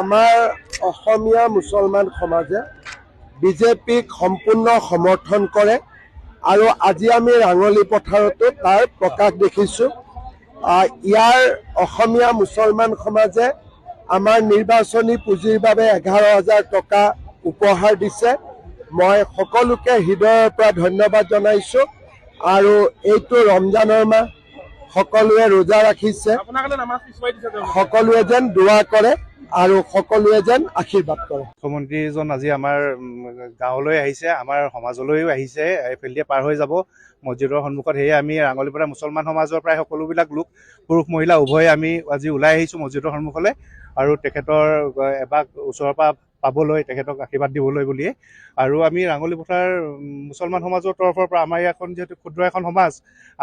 আমাৰ অসমীয়া মুছলমান সমাজে বিজেপিক সম্পূৰ্ণ সমৰ্থন কৰে আৰু আজি আমি ৰাঙলী পথাৰতো তাৰ প্ৰকাশ দেখিছোঁ। ইয়াৰ অসমীয়া মুছলমান সমাজে আমাৰ নিৰ্বাচনী পুঁজিৰ বাবে 11,000 টকা উপহাৰ দিছে। মই সকলোকে হৃদয়ৰ পৰা ধন্যবাদ জনাইছোঁ আৰু এইটো ৰমজানৰ মাহ, সকলোৱে ৰোজা ৰাখিছে, সকলোৱে যেন দোৱা কৰে আৰু সকলোৱে যেন আশীৰ্বাদ কৰে। মুখ্যমন্ত্ৰীজন আজি আমাৰ গাঁৱলৈ আহিছে, আমাৰ সমাজলৈও আহিছে, এইফালেদি পাৰ হৈ যাব মছজিদৰ সন্মুখত। সেয়ে আমি ৰাঙলীপাৰা মুছলমান সমাজৰ প্ৰায় সকলোবিলাক লোক, পুৰুষ মহিলা উভয়ে আমি আজি ওলাই আহিছোঁ মছজিদৰ সন্মুখলৈ আৰু তেখেতৰ এবাক ওচৰৰ পৰা পাবলৈ, তেখেতক আশীৰ্বাদ দিবলৈ বুলিয়ে। আৰু আমি ৰাঙলী পথাৰ মুছলমান সমাজৰ তৰফৰ পৰা, আমাৰ ইয়াখন যিহেতু ক্ষুদ্ৰ এখন সমাজ,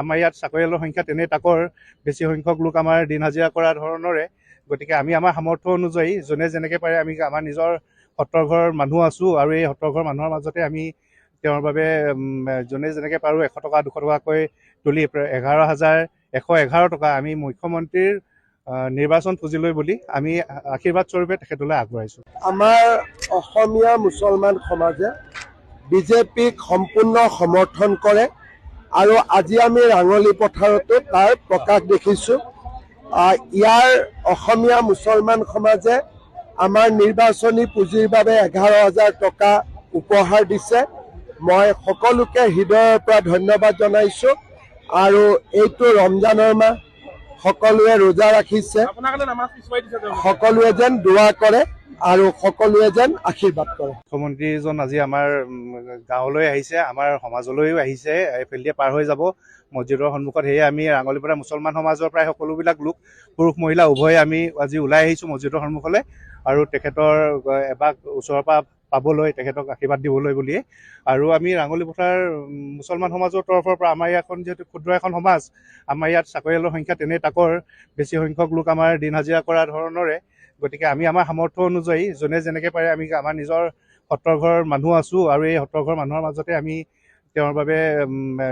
আমাৰ ইয়াত চাকৰিয়ালৰ সংখ্যা তেনেই তাকৰ, বেছি সংখ্যক লোক আমাৰ দিন হাজিৰা কৰা ধৰণৰে। গতিকে আমি আমাৰ সামৰ্থ্য অনুযায়ী যোনে যেনেকৈ পাৰে, আমি আমাৰ নিজৰ সত্ৰৰ ঘৰৰ মানুহ আছোঁ আৰু এই সত্ৰৰ ঘৰৰ মানুহৰ মাজতে আমি তেওঁৰ বাবে যোনে যেনেকৈ পাৰোঁ 100 টকা 200 টকাকৈ তুলি 11,111 টকা আমি মুখ্যমন্ত্ৰীৰ নিৰ্বাচন পুঁজিলৈ বুলি আমি আশীৰ্বাদ স্বৰূপে তেখেতলৈ আগবঢ়াইছোঁ। আমাৰ অসমীয়া মুছলমান সমাজে বিজেপিক সম্পূৰ্ণ সমৰ্থন কৰে আৰু আজি আমি ৰাঙলী পথাৰতো তাৰ প্ৰকাশ দেখিছোঁ। ইয়াৰ অসমীয়া মুছলমান সমাজে আমাৰ নিৰ্বাচনী পুঁজিৰ বাবে 11,000 টকা উপহাৰ দিছে। মই সকলোকে হৃদয়ৰ পৰা ধন্যবাদ জনাইছোঁ আৰু এইটো ৰমজানৰ মাহ, সকলোৱে ৰোজা ৰাখিছে, সকলোৱে যেন দোৱা কৰে আৰু সকলোৱে যেন আশীৰ্বাদ কৰে। মুখ্যমন্ত্ৰীজন আজি আমাৰ গাঁৱলৈ আহিছে, আমাৰ সমাজলৈও আহিছে, এইফালেদি পাৰ হৈ যাব মছজিদৰ সন্মুখত। সেয়ে আমি ৰাঙলীপাৰা মুছলমান সমাজৰ প্ৰায় সকলোবিলাক লোক, পুৰুষ মহিলা উভয়ে আমি আজি ওলাই আহিছোঁ মছজিদৰ সন্মুখলৈ আৰু তেখেতৰ এবাক ওচৰৰ পৰা পাবলৈ, তেখেতক আশীৰ্বাদ দিবলৈ বুলিয়ে। আৰু আমি ৰাঙলী পথাৰ মুছলমান সমাজৰ তৰফৰ পৰা, আমাৰ ইয়াখন যিহেতু ক্ষুদ্ৰ এখন সমাজ, আমাৰ ইয়াত চাকৰিয়ালৰ সংখ্যা তেনেই তাকৰ, বেছি সংখ্যক লোক আমাৰ দিন হাজিৰা কৰা ধৰণৰে। গতিকে আমি আমাৰ সামৰ্থ্য অনুযায়ী যোনে যেনেকৈ পাৰে, আমি আমাৰ নিজৰ সত্ৰৰ ঘৰৰ মানুহ আছোঁ আৰু এই সত্ৰৰ ঘৰৰ মানুহৰ মাজতে আমি তেওঁৰ বাবে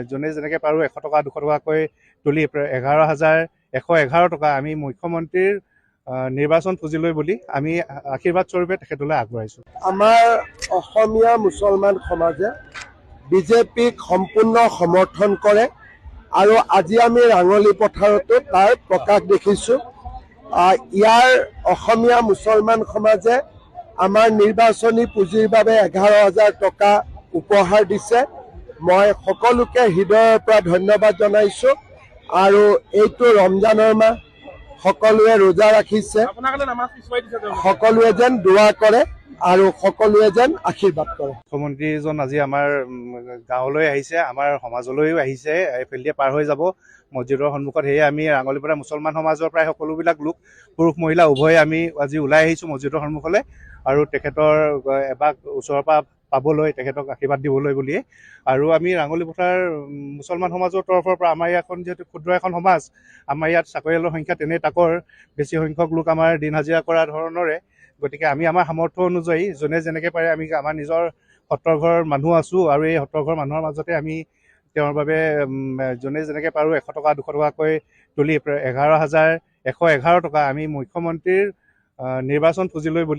যোনে যেনেকৈ পাৰোঁ 100 টকা 200 টকাকৈ তুলি 11,111 টকা আমি মুখ্যমন্ত্ৰীৰ নিৰ্বাচন পুঁজিলৈ বুলি আমি আশীৰ্বাদ স্বৰূপে তেখেতলৈ আগবঢ়াইছোঁ। আমাৰ অসমীয়া মুছলমান সমাজে বিজেপিক সম্পূৰ্ণ সমৰ্থন কৰে আৰু আজি আমি ৰাঙলী পথাৰতো তাৰ প্ৰকাশ দেখিছোঁ। ইয়াৰ অসমীয়া মুছলমান সমাজে আমাৰ নিৰ্বাচনী পুঁজিৰ বাবে 11,000 টকা উপহাৰ দিছে। মই সকলোকে হৃদয়ৰ পৰা ধন্যবাদ জনাইছোঁ আৰু এইটো ৰমজানৰ মাহ, সকলোৱে ৰোজা ৰাখিছে, সকলোৱে যেন দোৱা কৰে আৰু সকলোৱে যেন আশীৰ্বাদ কৰে। মুখ্যমন্ত্ৰীজন আজি আমাৰ গাঁৱলৈ আহিছে, আমাৰ সমাজলৈও আহিছে, এইফালেদি পাৰ হৈ যাব মছজিদৰ সন্মুখত। সেয়ে আমি ৰাঙলীপাৰা মুছলমান সমাজৰ প্ৰায় সকলোবিলাক লোক, পুৰুষ মহিলা উভয়ে আমি আজি ওলাই আহিছোঁ মছজিদৰ সন্মুখলৈ আৰু তেখেতৰ এবাক ওচৰৰ পৰা পাবলৈ, তেখেতক আশীৰ্বাদ দিবলৈ বুলিয়ে। আৰু আমি ৰাঙলী পথাৰ মুছলমান সমাজৰ তৰফৰ পৰা, আমাৰ ইয়াখন যিহেতু ক্ষুদ্ৰ এখন সমাজ, আমাৰ ইয়াত চাকৰিয়ালৰ সংখ্যা তেনেই তাকৰ, বেছি সংখ্যক লোক আমাৰ দিন হাজিৰা কৰা ধৰণৰে। গতিকে আমি আমাৰ সামৰ্থ্য অনুযায়ী যোনে যেনেকৈ পাৰে, আমি আমাৰ নিজৰ সত্ৰৰ ঘৰৰ মানুহ আছোঁ আৰু এই সত্ৰৰ ঘৰৰ মানুহৰ মাজতে আমি তেওঁৰ বাবে যোনে যেনেকৈ পাৰোঁ 100 টকা 200 টকাকৈ তুলি 11,111 টকা আমি মুখ্যমন্ত্ৰীৰ নিৰ্বাচন পুঁজিলৈ বুলি